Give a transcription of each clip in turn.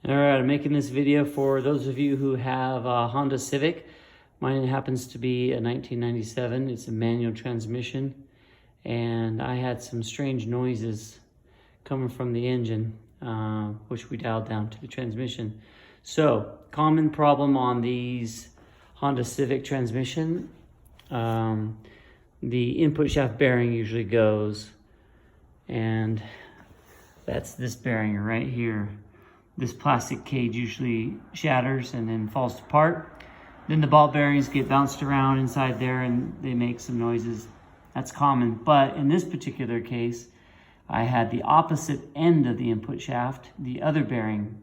All right, I'm making this video for those of you who have a Honda Civic. Mine happens to be a 1997. It's a manual transmission, and I had some strange noises coming from the engine, which we dialed down to the transmission. So, common problem on these Honda Civic transmission, the input shaft bearing usually goes, and that's this bearing right here. This plastic cage usually shatters and then falls apart. Then the ball bearings get bounced around inside there and they make some noises. That's common. But in this particular case, I had the opposite end of the input shaft, the other bearing,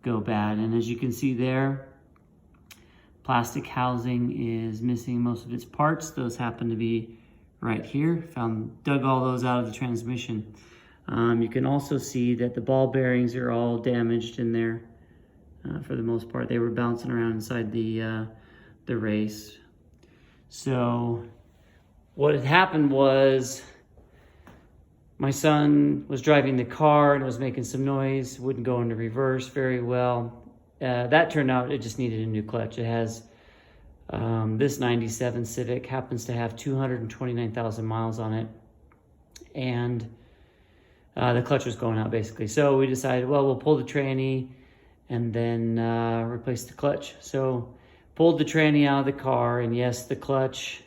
go bad. And as you can see there, plastic housing is missing most of its parts. Those happen to be right here. Dug all those out of the transmission. You can also see that the ball bearings are all damaged in there. For the most part, they were bouncing around inside the race. So what had happened was my son was driving the car and it was making some noise, wouldn't go into reverse very well. That turned out it just needed a new clutch. It has this 97 Civic happens to have 229,000 miles on it, and the clutch was going out basically. So we decided, well, we'll pull the tranny and then replace the clutch. So pulled the tranny out of the car, and yes, the clutch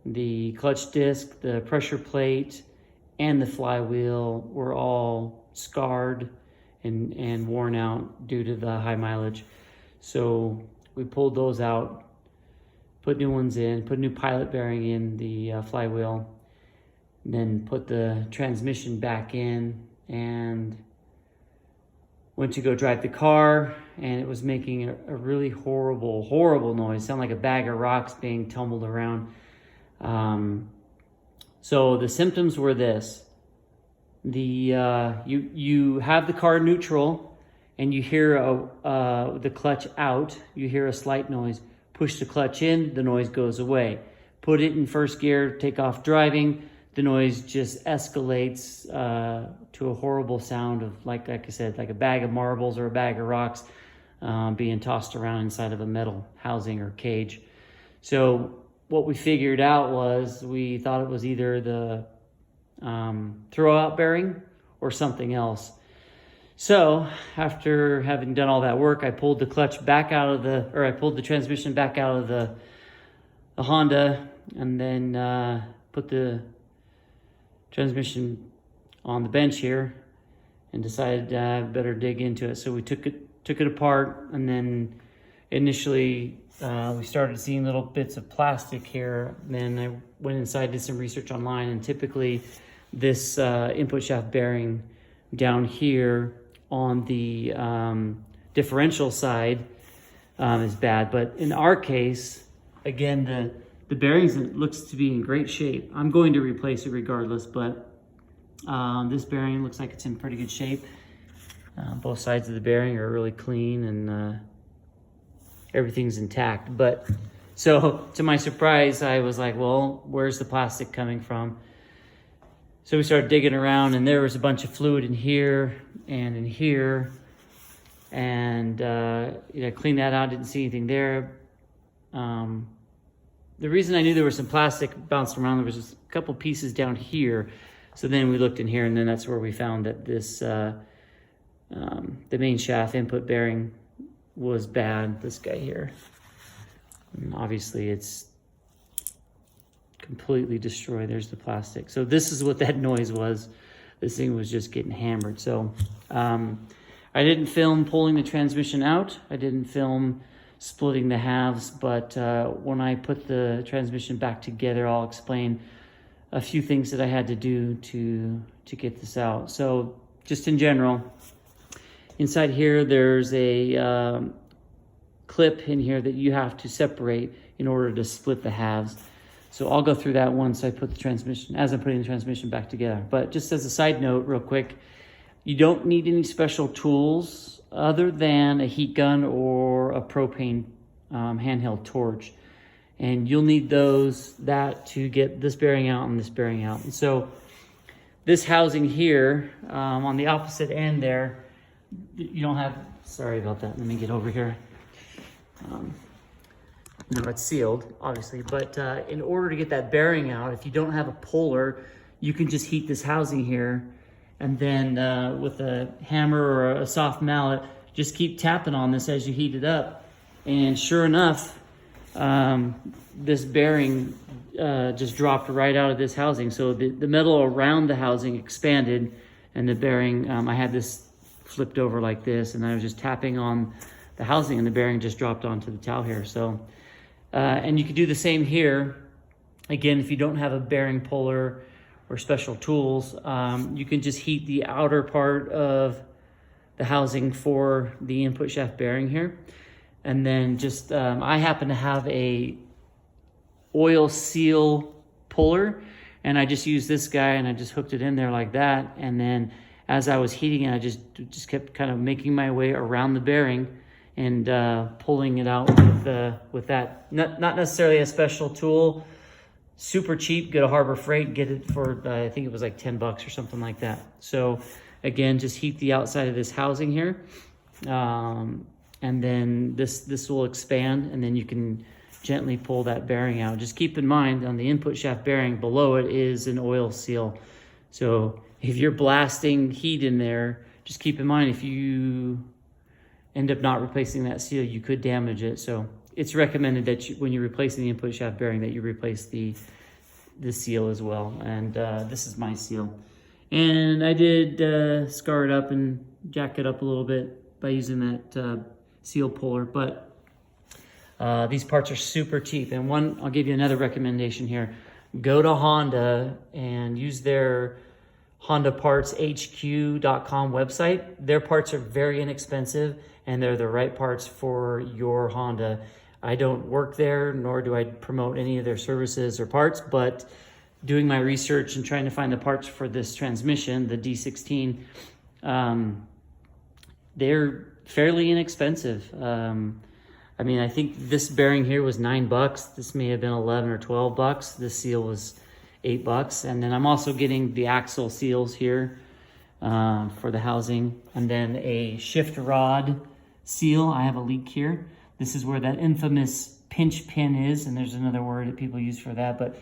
disc, the pressure plate, and the flywheel were all scarred and worn out due to the high mileage. So we pulled those out, put new ones in, put a new pilot bearing in the flywheel, then put the transmission back in, and went to go drive the car, and it was making a really horrible noise. It sounded like a bag of rocks being tumbled around. So the symptoms were this: you have the car neutral and you hear the clutch out, you hear a slight noise. Push the clutch in, the noise goes away. Put it in first gear, take off driving, the noise just escalates to a horrible sound of, like I said, like a bag of marbles or a bag of rocks being tossed around inside of a metal housing or cage. So what we figured out was, we thought it was either the throwout bearing or something else. So after having done all that work, I pulled the clutch back out of I pulled the transmission back out of the Honda, and then put the transmission on the bench here and decided I better dig into it. So we took it apart, and then initially we started seeing little bits of plastic here. Then I went inside, did some research online, and typically this input shaft bearing down here on the differential side is bad. But in our case, again, the bearings, it looks to be in great shape. I'm going to replace it regardless, but this bearing looks like it's in pretty good shape. Both sides of the bearing are really clean, and everything's intact. But so to my surprise, I was like, well, where's the plastic coming from? So we started digging around, and there was a bunch of fluid in here and in here, and cleaned that out, didn't see anything there. The reason I knew there was some plastic bouncing around, there was just a couple pieces down here. So then we looked in here, and then that's where we found that this, the main shaft input bearing was bad, this guy here. And obviously it's completely destroyed. There's the plastic. So this is what that noise was. This thing was just getting hammered. So I didn't film pulling the transmission out. I didn't film splitting the halves, but when I put the transmission back together, I'll explain a few things that I had to do to get this out. So just in general, inside here there's a clip in here that you have to separate in order to split the halves. So I'll go through that once I put the transmission, as I'm putting the transmission back together. But just as a side note, real quick, you don't need any special tools other than a heat gun or a propane handheld torch. And you'll need that to get this bearing out and this bearing out. And so this housing here, on the opposite end there, you don't have, sorry about that, let me get over here. No, it's sealed, obviously, but in order to get that bearing out, if you don't have a puller, you can just heat this housing here, and then with a hammer or a soft mallet, just keep tapping on this as you heat it up. And sure enough, this bearing just dropped right out of this housing. So the metal around the housing expanded, and the bearing, I had this flipped over like this, and I was just tapping on the housing, and the bearing just dropped onto the towel here. So, and you could do the same here. Again, if you don't have a bearing puller or special tools, you can just heat the outer part of the housing for the input shaft bearing here. And then just, I happen to have a oil seal puller, and I just used this guy and I just hooked it in there like that. And then as I was heating it, I just kept kind of making my way around the bearing and pulling it out with that. Not necessarily a special tool, super cheap, go to Harbor Freight, get it for, I think it was like 10 bucks or something like that. So again, just heat the outside of this housing here. And then this will expand, and then you can gently pull that bearing out. Just keep in mind on the input shaft bearing, below it is an oil seal. So if you're blasting heat in there, just keep in mind, if you end up not replacing that seal, you could damage it. So it's recommended that when you're replacing the input shaft bearing, that you replace the seal as well. And this is my seal. And I did scar it up and jack it up a little bit by using that seal puller. But these parts are super cheap. And I'll give you another recommendation here. Go to Honda and use their HondaPartsHQ.com website. Their parts are very inexpensive, and they're the right parts for your Honda. I don't work there, nor do I promote any of their services or parts, but doing my research and trying to find the parts for this transmission, the D16, they're fairly inexpensive. I mean, I think this bearing here was $9. This may have been 11 or 12 bucks. This seal was $8. And then I'm also getting the axle seals here for the housing. And then a shift rod seal. I have a leak here. This is where that infamous pinch pin is. And there's another word that people use for that, but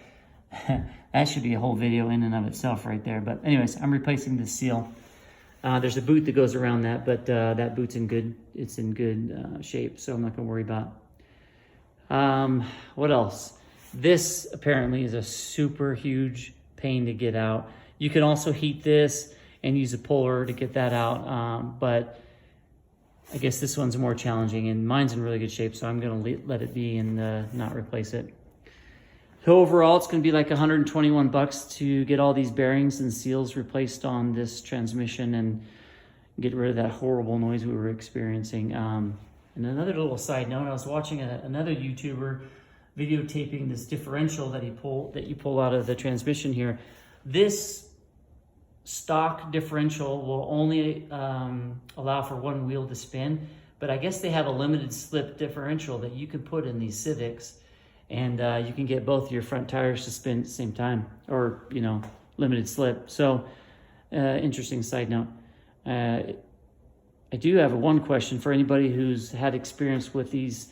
that should be a whole video in and of itself right there. But anyways, I'm replacing this seal. There's a boot that goes around that, but that boot's in good shape, so I'm not gonna worry about. What else? This apparently is a super huge pain to get out. You can also heat this and use a puller to get that out, but I guess this one's more challenging, and mine's in really good shape, so I'm gonna let it be and not replace it. So overall, it's going to be like 121 bucks to get all these bearings and seals replaced on this transmission and get rid of that horrible noise we were experiencing. And another little side note, I was watching another YouTuber videotaping this differential that you pull out of the transmission here. This stock differential will only allow for one wheel to spin, but I guess they have a limited slip differential that you can put in these Civics. And you can get both your front tires to spin at the same time, or, limited slip. So, interesting side note. I do have one question for anybody who's had experience with these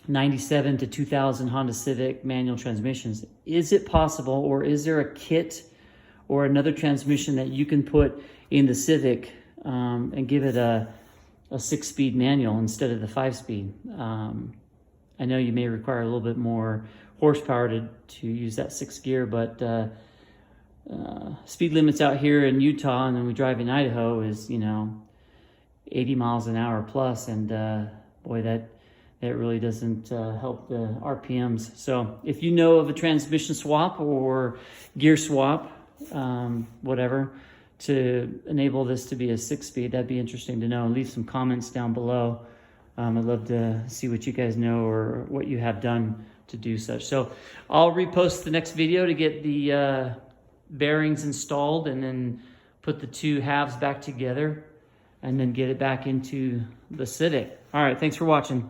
97 to 2000 Honda Civic manual transmissions. Is it possible, or is there a kit or another transmission that you can put in the Civic and give it a 6-speed manual instead of the 5-speed? I know you may require a little bit more horsepower to use that 6th gear, but speed limits out here in Utah, and then we drive in Idaho, is 80 miles an hour plus, and boy, that really doesn't help the RPMs. So if you know of a transmission swap or gear swap, whatever, to enable this to be a 6-speed, that'd be interesting to know. Leave some comments down below. I'd love to see what you guys know or what you have done to do such. So I'll repost the next video to get the bearings installed, and then put the two halves back together, and then get it back into the Civic. All right, thanks for watching.